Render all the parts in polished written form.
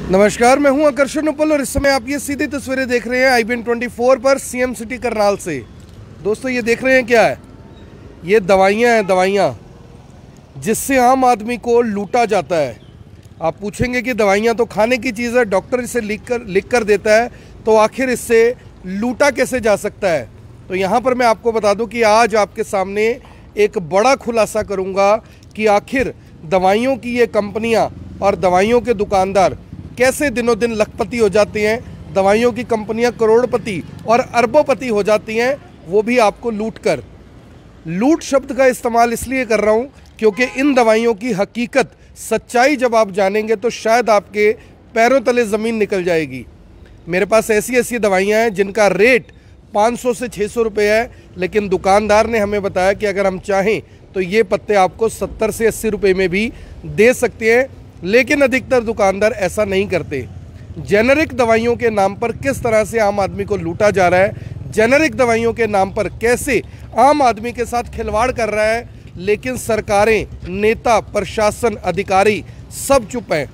नमस्कार, मैं हूं आकर्षण उपल और इस समय आप ये सीधी तस्वीरें देख रहे हैं IBN 24 पर CM सिटी करनाल से। दोस्तों, ये देख रहे हैं क्या है? ये दवाइयाँ हैं, दवाइयाँ जिससे आम आदमी को लूटा जाता है। आप पूछेंगे कि दवाइयाँ तो खाने की चीज़ है, डॉक्टर इसे लिख कर देता है, तो आखिर इससे लूटा कैसे जा सकता है? तो यहाँ पर मैं आपको बता दूँ कि आज आपके सामने एक बड़ा खुलासा करूँगा कि आखिर दवाइयों की ये कंपनियाँ और दवाइयों के दुकानदार कैसे दिनों दिन लखपति हो जाते हैं। दवाइयों की कंपनियां करोड़पति और अरबोंपति हो जाती हैं, वो भी आपको लूट कर। लूट शब्द का इस्तेमाल इसलिए कर रहा हूं क्योंकि इन दवाइयों की हकीकत, सच्चाई जब आप जानेंगे तो शायद आपके पैरों तले ज़मीन निकल जाएगी। मेरे पास ऐसी ऐसी दवाइयाँ हैं जिनका रेट 500 से 600 रुपये है, लेकिन दुकानदार ने हमें बताया कि अगर हम चाहें तो ये पत्ते आपको 70 से 80 रुपये में भी दे सकते हैं। लेकिन अधिकतर दुकानदार ऐसा नहीं करते। जेनेरिक दवाइयों के नाम पर किस तरह से आम आदमी को लूटा जा रहा है, जेनेरिक दवाइयों के नाम पर कैसे आम आदमी के साथ खिलवाड़ कर रहा है, लेकिन सरकारें, नेता, प्रशासन, अधिकारी सब चुप हैं।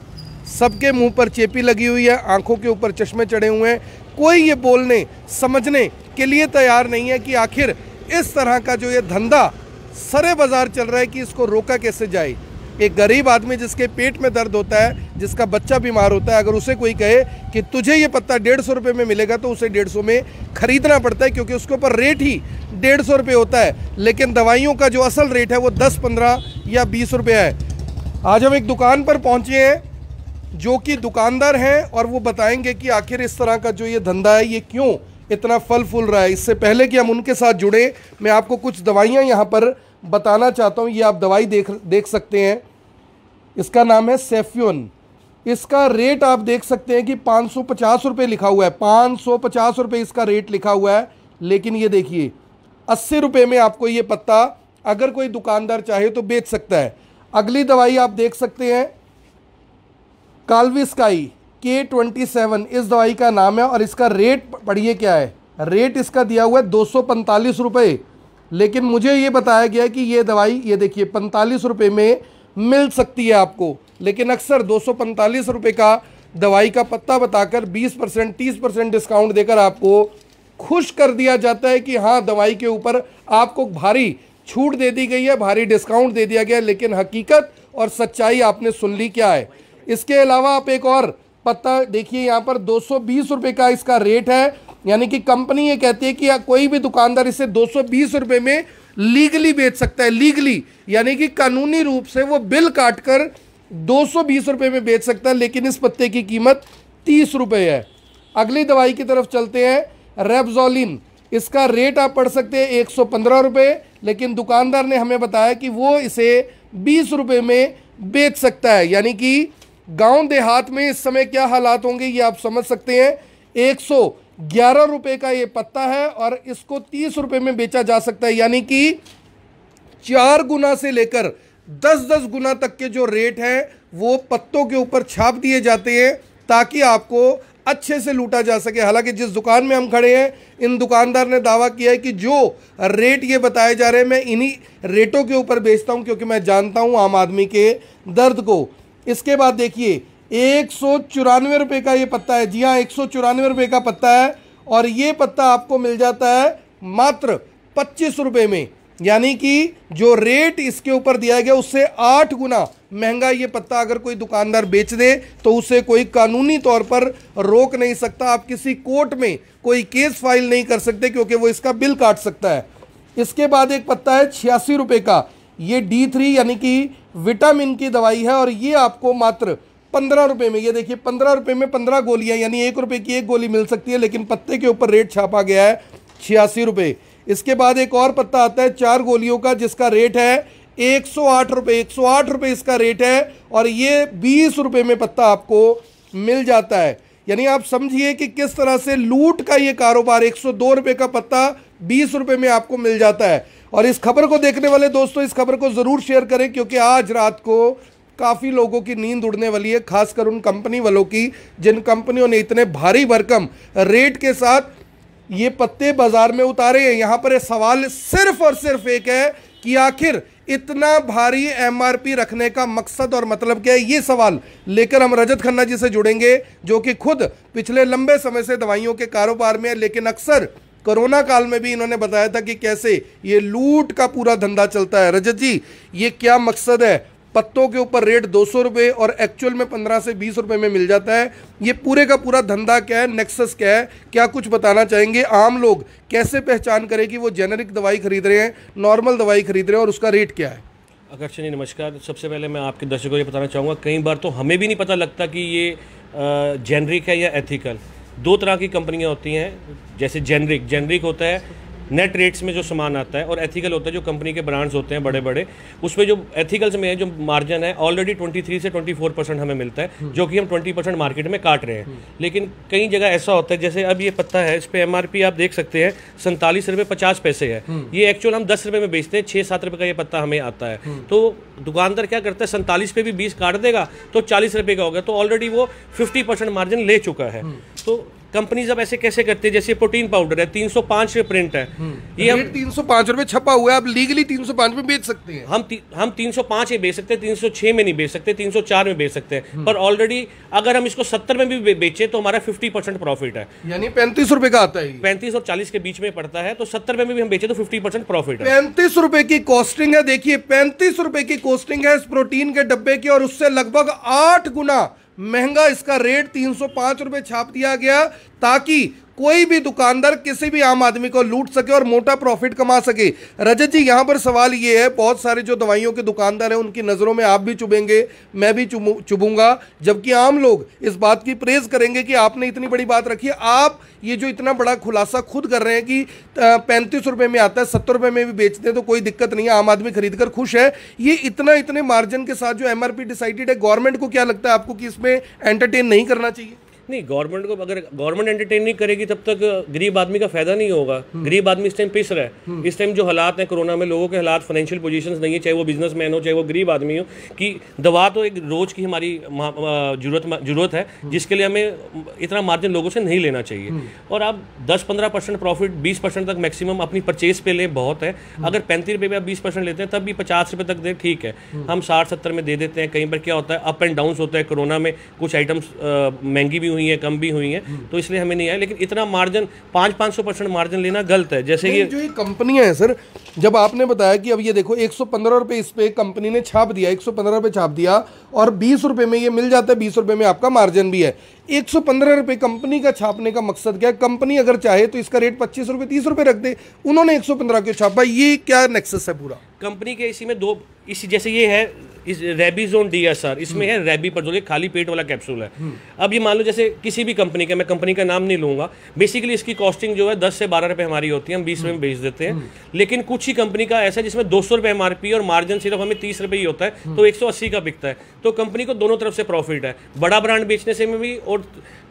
सबके मुंह पर चेपी लगी हुई है, आंखों के ऊपर चश्मे चढ़े हुए हैं। कोई ये बोलने समझने के लिए तैयार नहीं है कि आखिर इस तरह का जो ये धंधा सरे बाजार चल रहा है कि इसको रोका कैसे जाए। एक गरीब आदमी जिसके पेट में दर्द होता है, जिसका बच्चा बीमार होता है, अगर उसे कोई कहे कि तुझे ये पत्ता 150 रुपये में मिलेगा तो उसे 150 में खरीदना पड़ता है, क्योंकि उसके ऊपर रेट ही 150 रुपये होता है। लेकिन दवाइयों का जो असल रेट है वो 10, 15 या 20 रुपये है। आज हम एक दुकान पर पहुँचे हैं जो कि दुकानदार हैं और वो बताएंगे कि आखिर इस तरह का जो ये धंधा है ये क्यों इतना फल फूल रहा है। इससे पहले कि हम उनके साथ जुड़े, मैं आपको कुछ दवाइयाँ यहाँ पर बताना चाहता हूँ। ये आप दवाई देख सकते हैं, इसका नाम है सेफ्यून। इसका रेट आप देख सकते हैं कि 550 रुपये लिखा हुआ है, 550 रुपये इसका रेट लिखा हुआ है। लेकिन ये देखिए 80 रुपये में आपको ये पत्ता अगर कोई दुकानदार चाहे तो बेच सकता है। अगली दवाई आप देख सकते हैं काल्विस्काई K27, इस दवाई का नाम है और इसका रेट पढ़िए क्या है। रेट इसका दिया हुआ है 245 रुपये, लेकिन मुझे ये बताया गया है कि ये दवाई, ये देखिए 45 रुपये में मिल सकती है आपको। लेकिन अक्सर 245 रुपये का दवाई का पत्ता बताकर 20%, 30% डिस्काउंट देकर आपको खुश कर दिया जाता है कि हाँ, दवाई के ऊपर आपको भारी छूट दे दी गई है, भारी डिस्काउंट दे दिया गया है। लेकिन हकीकत और सच्चाई आपने सुन ली क्या है। इसके अलावा आप एक और पत्ता देखिए, यहाँ पर 220 रुपये का इसका रेट है। यानी कि कंपनी ये कहती है कि कोई भी दुकानदार इसे 220 रुपये में लीगली बेच सकता है। लीगली यानी कि कानूनी रूप से वो बिल काटकर 220 रुपये में बेच सकता है, लेकिन इस पत्ते की कीमत 30 रुपये है। अगली दवाई की तरफ चलते हैं, रेब्जोलिन। इसका रेट आप पढ़ सकते हैं 115 रुपये, लेकिन दुकानदार ने हमें बताया कि वो इसे 20 रुपये में बेच सकता है। यानी कि गांव देहात में इस समय क्या हालात होंगे ये आप समझ सकते हैं। 111 रुपये का ये पत्ता है और इसको 30 रुपये में बेचा जा सकता है। यानी कि 4 गुना से लेकर 10-10 गुना तक के जो रेट है वो पत्तों के ऊपर छाप दिए जाते हैं ताकि आपको अच्छे से लूटा जा सके। हालांकि जिस दुकान में हम खड़े हैं, इन दुकानदार ने दावा किया है कि जो रेट ये बताए जा रहे हैं मैं इन्हीं रेटों के ऊपर बेचता हूं, क्योंकि मैं जानता हूं आम आदमी के दर्द को। इसके बाद देखिए 194 रुपये का ये पत्ता है। जी हाँ, 194 रुपये का पत्ता है और ये पत्ता आपको मिल जाता है मात्र 25 रुपये में। यानी कि जो रेट इसके ऊपर दिया गया उससे 8 गुना महंगा ये पत्ता अगर कोई दुकानदार बेच दे तो उसे कोई कानूनी तौर पर रोक नहीं सकता। आप किसी कोर्ट में कोई केस फाइल नहीं कर सकते, क्योंकि वो इसका बिल काट सकता है। इसके बाद एक पत्ता है 86 रुपये का, ये D3 यानी कि विटामिन की दवाई है और ये आपको मात्र 15 रुपये में, ये देखिए 15 रुपये में 15 गोलियां, यानी 1 रुपये की 1 गोली मिल सकती है। लेकिन पत्ते के ऊपर रेट छापा गया है 86 रुपये। इसके बाद एक और पत्ता आता है 4 गोलियों का, जिसका रेट है 108 रुपये। 108 रुपये इसका रेट है और ये 20 रुपये में पत्ता आपको मिल जाता है। यानी आप समझिए कि किस तरह से लूट का ये कारोबार। 102 रुपये का पत्ता 20 रुपये में आपको मिल जाता है। और इस खबर को देखने वाले दोस्तों इस खबर को ज़रूर शेयर करें, क्योंकि आज रात को काफ़ी लोगों की नींद उड़ने वाली है, खासकर उन कंपनी वालों की जिन कंपनियों ने इतने भारी भरकम रेट के साथ ये पत्ते बाजार में उतारे हैं। यहाँ पर सवाल सिर्फ और सिर्फ एक है कि आखिर इतना भारी एमआरपी रखने का मकसद और मतलब क्या है, ये सवाल लेकर हम रजत खन्ना जी से जुड़ेंगे, जो कि खुद पिछले लंबे समय से दवाइयों के कारोबार में है, लेकिन अक्सर कोरोना काल में भी इन्होंने बताया था कि कैसे ये लूट का पूरा धंधा चलता है। रजत जी, ये क्या मकसद है? पत्तों के ऊपर रेट 200 रुपये और एक्चुअल में 15 से 20 रुपये में मिल जाता है। ये पूरे का पूरा धंधा क्या है, नेक्सस क्या है, क्या कुछ बताना चाहेंगे? आम लोग कैसे पहचान करें कि वो जेनरिक दवाई खरीद रहे हैं, नॉर्मल दवाई खरीद रहे हैं, और उसका रेट क्या है? आकर्षण जी नमस्कार। सबसे पहले मैं आपके दर्शकों को ये बताना चाहूँगा, कई बार तो हमें भी नहीं पता लगता कि ये जेनरिक है या एथिकल। दो तरह की कंपनियां होती हैं। जैसे जेनरिक होता है नेट रेट्स में जो सामान आता है, और एथिकल होता है जो कंपनी के ब्रांड्स होते हैं बड़े बड़े, उसमें जो एथिकल्स में है जो मार्जिन है ऑलरेडी 23 से 24% हमें मिलता है, जो कि हम 20% मार्केट में काट रहे हैं। लेकिन कई जगह ऐसा होता है, जैसे अब ये पत्ता है, इस पर एमआरपी आप देख सकते हैं 47 रुपये 50 पैसे है। ये एक्चुअल हम 10 रुपये में बेचते हैं, 6-7 रुपये का ये पत्ता हमें आता है। तो दुकानदार क्या करता है, 47 पे भी 20 काट देगा तो 40 रुपये का होगा, तो ऑलरेडी वो 50% मार्जिन ले चुका है। तो कंपनीज अब ऐसे कैसे करते हैं, जैसे प्रोटीन पाउडर है 305 रुपये प्रिंट है, ये हम 305 रुपये छपा हुआ है, आप लीगली 305 में बेच सकते हैं। हम 305 में बेच सकते हैं, 306 में नहीं बेच सकते, 304 में बेच सकते हैं। पर ऑलरेडी अगर हम इसको 70 में भी बेचे तो हमारा 50% प्रॉफिट है, यानी 35 रुपये का आता है। 35 और 40 के बीच में पड़ता है, तो 70 में भी हम बेचे तो 50% प्रॉफिट है। 35 रुपए की कॉस्टिंग है। देखिए 35 रुपए की कॉस्टिंग है इस प्रोटीन के डब्बे की, और उससे लगभग 8 गुना महंगा इसका रेट 305 रुपए छाप दिया गया, ताकि कोई भी दुकानदार किसी भी आम आदमी को लूट सके और मोटा प्रॉफिट कमा सके। रजत जी, यहां पर सवाल ये है, बहुत सारे जो दवाइयों के दुकानदार हैं उनकी नज़रों में आप भी चुभेंगे, मैं भी चुभूंगा, जबकि आम लोग इस बात की प्रेज करेंगे कि आपने इतनी बड़ी बात रखी है। आप ये जो इतना बड़ा खुलासा खुद कर रहे हैं कि 35 रुपये में आता है, 70 रुपये में भी बेचते हैं तो कोई दिक्कत नहीं है, आम आदमी खरीद कर खुश है, ये इतने मार्जिन के साथ जो एमआरपी डिसाइडेड है, गवर्नमेंट को क्या लगता है आपको कि इसमें एंटरटेन नहीं करना चाहिए? नहीं, गवर्नमेंट को अगर गवर्नमेंट एंटरटेन नहीं करेगी तब तक गरीब आदमी का फायदा नहीं होगा। गरीब आदमी इस टाइम पिस रहा है। इस टाइम जो हालात हैं कोरोना में, लोगों के हालात, फाइनेंशियल पोजीशंस नहीं है, चाहे वो बिजनेसमैन हो चाहे वो गरीब आदमी हो, कि दवा तो एक रोज की हमारी जरूरत है, जिसके लिए हमें इतना मार्जिन लोगों से नहीं लेना चाहिए। और आप 10-15% प्रॉफिट 20% तक मैक्सिमम अपनी परचेज पे लें, बहुत है। अगर 35 रुपये में आप 20% लेते हैं तब भी 50 रुपये तक दें, ठीक है। हम 60-70 में दे देते हैं। कहीं पर क्या होता है, अप एंड डाउन होता है। कोरोना में कुछ आइटम्स महंगी भी हुई है, कम भी हुई है, तो इसलिए हमें नहीं आया। लेकिन इतना मार्जिन 500-500% मार्जिन लेना गलत है। जैसे ये जो ये कंपनियां हैं सर, जब आपने बताया कि अब ये देखो 115 रुपये इस पे कंपनी ने छाप दिया, 115 रुपये छाप दिया, और 20 रुपये में ये मिल जाता है, 20 रुपये में आपका मार्जिन भी है। 115 रुपये कंपनी का छापने का मकसद क्या है? कंपनी अगर चाहे तो इसका रेट 25 रुपये 30 रुपये रख दे, उन्होंने 115 क्यों छापा? ये क्या नेक्सस है पूरा? कंपनी के इसी में दो, इसी जैसे ये है इस रेबीजोन DSR, इसमें है रेबीपर्जोल, ये खाली पेट वाला कैप्सूल है। अब ये मान लो जैसे किसी भी कंपनी का, मैं कंपनी का नाम नहीं लूंगा, बेसिकली इसकी कॉस्टिंग जो है 10 से 12 रुपये हमारी होती है, हम 20 रुपये में बेच देते हैं। लेकिन कुछ ही कंपनी का ऐसा है जिसमें 200 रुपये MRP और मार्जिन सिर्फ हमें 30 रुपये ही होता है, तो 180 का बिकता है। तो कंपनी को दोनों तरफ से प्रॉफिट है, बड़ा ब्रांड बेचने से में भी और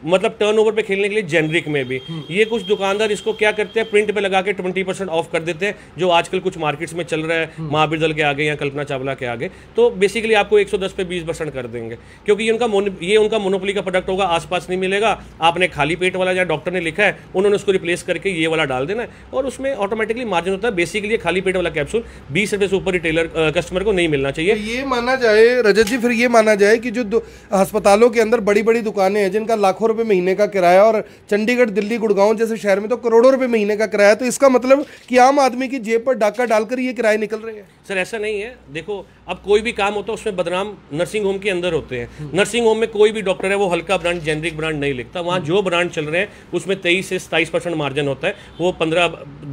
मतलब टर्नओवर पे खेलने के लिए जेनरिक में भी। ये कुछ दुकानदार इसको क्या करते हैं, प्रिंट पे लगा के 20% ऑफ कर देते हैं, जो आजकल कुछ मार्केट्स में चल रहा है, महावीर दल के आगे या कल्पना चावला के आगे। तो बेसिकली आपको 110 पे 20% कर देंगे, क्योंकि ये उनका मोनोपोली का प्रोडक्ट होगा, आसपास नहीं मिलेगा। आपने खाली पेट वाला, या डॉक्टर ने लिखा है, उन्होंने उसको रिप्लेस करके ये वाला डाल देना है, और उसमें ऑटोमेटिकली मार्जिन होता है। बेसिकली खाली पेट वाला कैप्सूल 20 रुपये से ऊपर रिटेलर कस्टमर को नहीं मिलना चाहिए। ये माना जाए रजत जी, फिर ये माना जाए कि जो अस्पतालों के अंदर बड़ी बड़ी दुकानें हैं जिनका लाखों रुपए महीने का किराया, और चंडीगढ़, दिल्ली, गुड़गांव जैसे शहर में तो करोड़ों रुपए महीने का किराया, तो इसका मतलब कि आम आदमी की जेब पर डाका डालकर ये किराए निकल रहे हैं? सर ऐसा नहीं है। देखो, अब कोई भी काम होता है उसमें बदनाम नर्सिंग होम के अंदर होते हैं। नर्सिंग होम में कोई भी डॉक्टर है वो हल्का ब्रांड, जेनरिक ब्रांड नहीं लिखता। वहाँ जो ब्रांड चल रहे हैं उसमें 23 से 27% मार्जिन होता है, वो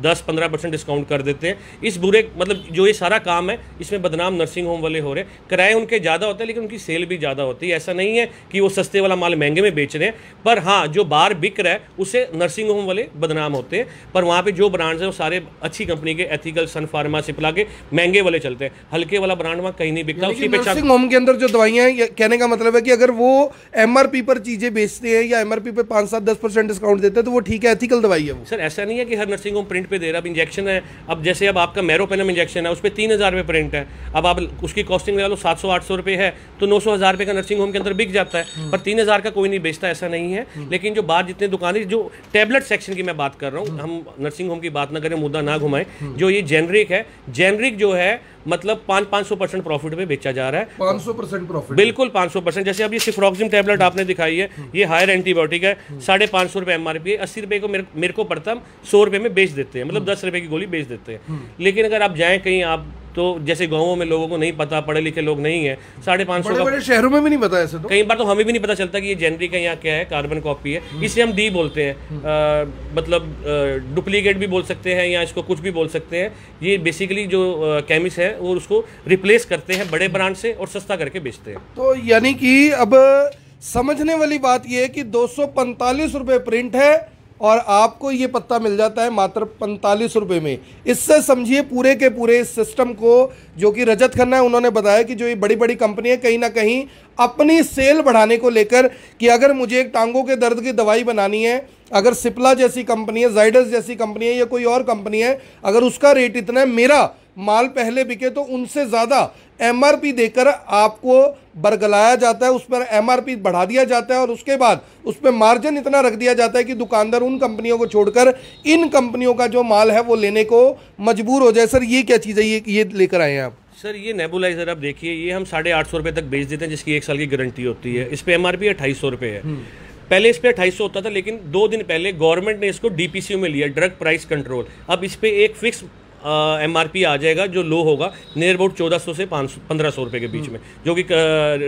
10-15% डिस्काउंट कर देते हैं। इस बुरे मतलब जो ये सारा काम है इसमें बदनाम नर्सिंग होम वाले हो रहे हैं। किराए उनके ज़्यादा होते हैं लेकिन उनकी सेल भी ज़्यादा होती है। ऐसा नहीं है कि वो सस्ते वाला माल महंगे में बेच रहे हैं, पर हाँ, जो बाहर बिक रहा है उससे नर्सिंग होम वाले बदनाम होते हैं। पर वहाँ पे जो ब्रांड्स हैं वो सारे अच्छी कंपनी के, एथिकल, सन फार्मा, सिप्ला के महंगे वाले चलते हैं। हल्के वाला ब्रांड वहाँ कहीं नहीं बिकता। उसी पे नर्सिंग होम के अंदर जो दवाइयाँ हैं, कहने का मतलब है कि अगर वो MRP पर चीजें बेचते हैं या MRP पे 5-7-10% डिस्काउंट देते हैं तो वो ठीक है, एथिकल दवाई है वो? सर ऐसा नहीं है कि हर नर्सिंग होम प्रिंट पे दे रहा है। अब इंजेक्शन है, अब जैसे अब आपका मैरोपेनम इंजेक्शन है, उस पर 3000 रुपये प्रिंट है। अब आप उसकी कॉस्टिंग लगा लो 700-800 रुपये है, तो 900-1000 रुपये का नर्सिंग होम के अंदर बिक जाता है, पर 3000 का कोई नहीं बेचता, ऐसा नहीं है। लेकिन जो बाहर जितने दुकानें, जो टैबलेट सेक्शन की मैं बात कर रहा हूँ, हम नर्सिंग होम की बात ना करें, मुद्दा ना घुमाएं। जो ये जेनरिक है, जेनरिक जो है मतलब 500% प्रॉफिट पे बेचा जा रहा है। 500% प्रॉफिट, बिल्कुल 500%। जैसे अब ये सिफ्रॉक्सिम टैबलेट आपने दिखाई है, ये हायर एंटीबायोटिक है, 550 रुपये MRP है, 80 रुपये को मेरे को पड़ता, हम 100 रुपये में बेच देते हैं, मतलब 10 रुपये की गोली बेच देते हैं। लेकिन अगर आप जाएँ कहीं, आप तो जैसे गाँवों में लोगों को नहीं पता, पढ़े लिखे लोग नहीं है, 550 बड़े शहरों में भी नहीं पता ऐसे, तो कई बार तो हमें भी नहीं पता चलता कि ये जेनरिक है या क्या है, कार्बन कॉपी है, इसे हम डी बोलते हैं, मतलब डुप्लीकेट भी बोल सकते हैं या इसको कुछ भी बोल सकते हैं। ये बेसिकली जो केमिस्ट है वो उसको रिप्लेस करते हैं बड़े ब्रांड से और सस्ता करके बेचते हैं। तो यानी कि अब समझने वाली बात ये है कि 245 रुपये प्रिंट है और आपको ये पत्ता मिल जाता है मात्र 45 रुपये में। इससे समझिए पूरे के पूरे इस सिस्टम को, जो कि रजत खन्ना है, उन्होंने बताया कि जो ये बड़ी बड़ी कंपनी है कहीं ना कहीं अपनी सेल बढ़ाने को लेकर, कि अगर मुझे एक टांगों के दर्द की दवाई बनानी है, अगर सिप्ला जैसी कंपनी है, जाइडस जैसी कंपनी है या कोई और कंपनी है, अगर उसका रेट इतना है, मेरा माल पहले बिके तो उनसे ज़्यादा MRP देकर आपको बरगलाया जाता है, उस पर MRP बढ़ा दिया जाता है और उसके बाद उस पर मार्जिन इतना रख दिया जाता है कि दुकानदार उन कंपनियों को छोड़कर इन कंपनियों का जो माल है वो लेने को मजबूर हो जाए। सर ये क्या चीज़ है, ये लेकर आए हैं आप? सर ये नेबुलाइजर आप देखिए, ये हम 850 रुपये तक बेच देते हैं, जिसकी 1 साल की गारंटी होती है। इस पर MRP 2800 रुपये है। पहले इस पर 2800 होता था, लेकिन 2 दिन पहले गवर्नमेंट ने इसको DPCO में लिया, ड्रग प्राइस कंट्रोल। अब इस पर एक फिक्स MRP आ जाएगा जो लो होगा, नियर अबाउट 1400 से 1500 रुपये के बीच में, जो कि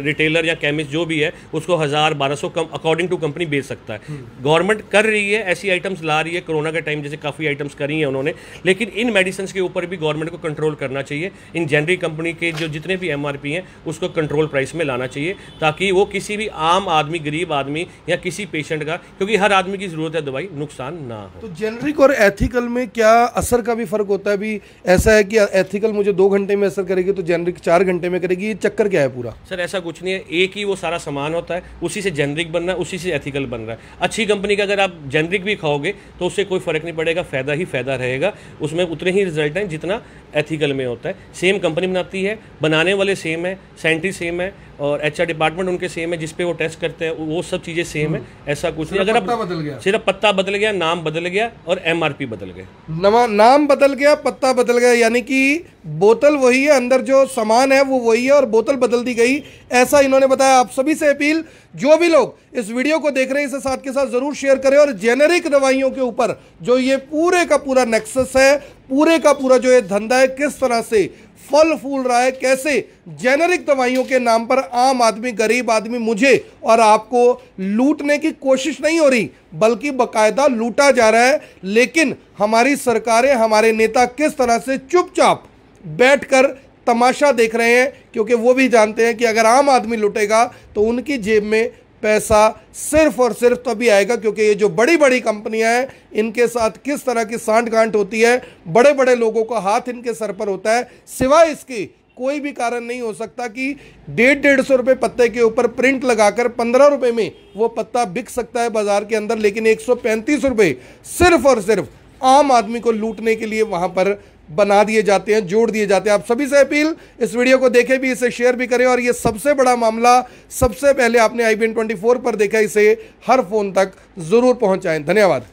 रिटेलर या केमिस्ट जो भी है उसको 1000-1200 कम अकॉर्डिंग टू कंपनी बेच सकता है। गवर्नमेंट कर रही है, ऐसी आइटम्स ला रही है, कोरोना के टाइम जैसे काफ़ी आइटम्स करी हैं उन्होंने, लेकिन इन मेडिसिन के ऊपर भी गवर्नमेंट को कंट्रोल करना चाहिए। इन जेनरिक कंपनी के जो जितने भी MRP हैं उसको कंट्रोल प्राइस में लाना चाहिए, ताकि वो किसी भी आम आदमी, गरीब आदमी या किसी पेशेंट का, क्योंकि हर आदमी की ज़रूरत है दवाई, नुकसान ना हो। तो जेनरिक और एथिकल में क्या असर का भी फर्क होता है? ऐसा है कि एथिकल मुझे 2 घंटे में असर करेगी तो जेनरिक 4 घंटे में करेगी, ये चक्कर क्या है पूरा? सर ऐसा कुछ नहीं है, एक ही वो सारा सामान होता है, उसी से जेनरिक बन रहा है, उसी से एथिकल बन रहा है। अच्छी कंपनी का अगर आप जेनरिक भी खाओगे तो उससे कोई फर्क नहीं पड़ेगा, फ़ायदा ही फ़ायदा रहेगा, उसमें उतने ही रिजल्ट हैं जितना एथिकल में होता है। सेम कंपनी बनाती है, बनाने वाले सेम है, साइंटिस्ट सेम है और HR डिपार्टमेंट उनके सेम है, जिसपे वो टेस्ट करते हैं वो सब चीज़ें सेम है। ऐसा कुछ नहीं, अगर आप सिर्फ पत्ता बदल गया, नाम बदल गया और MRP बदल गया। नाम बदल गया, पत्ता बदल गया, यानी कि बोतल वही है, अंदर जो सामान है वो वही है और बोतल बदल दी गई, ऐसा इन्होंने बताया। आप सभी से अपील, जो भी लोग इस वीडियो को देख रहे हैं इसे साथ के साथ जरूर शेयर करें और जेनेरिक दवाइयों के ऊपर जो ये पूरे का पूरा नेक्सस है, पूरे का पूरा जो ये धंधा है, किस तरह से फल फूल रहा है, कैसे जेनेरिक दवाइयों के नाम पर आम आदमी, गरीब आदमी, मुझे और आपको लूटने की कोशिश नहीं हो रही बल्कि बकायदा लूटा जा रहा है। लेकिन हमारी सरकारें, हमारे नेता किस तरह से चुपचाप बैठकर तमाशा देख रहे हैं, क्योंकि वो भी जानते हैं कि अगर आम आदमी लुटेगा तो उनकी जेब में पैसा सिर्फ और सिर्फ तभी आएगा, क्योंकि ये जो बड़ी बड़ी कंपनियां हैं इनके साथ किस तरह की सांठ गांठ होती है, बड़े बड़े लोगों का हाथ इनके सर पर होता है। सिवाय इसके कोई भी कारण नहीं हो सकता कि 150-150 रुपये पत्ते के ऊपर प्रिंट लगाकर 15 रुपये में वो पत्ता बिक सकता है बाजार के अंदर, लेकिन 135 रुपये सिर्फ और सिर्फ आम आदमी को लूटने के लिए वहां पर बना दिए जाते हैं, जोड़ दिए जाते हैं। आप सभी से अपील, इस वीडियो को देखें भी, इसे शेयर भी करें और ये सबसे बड़ा मामला सबसे पहले आपने IBN 24 पर देखा, इसे हर फोन तक जरूर पहुंचाएं। धन्यवाद।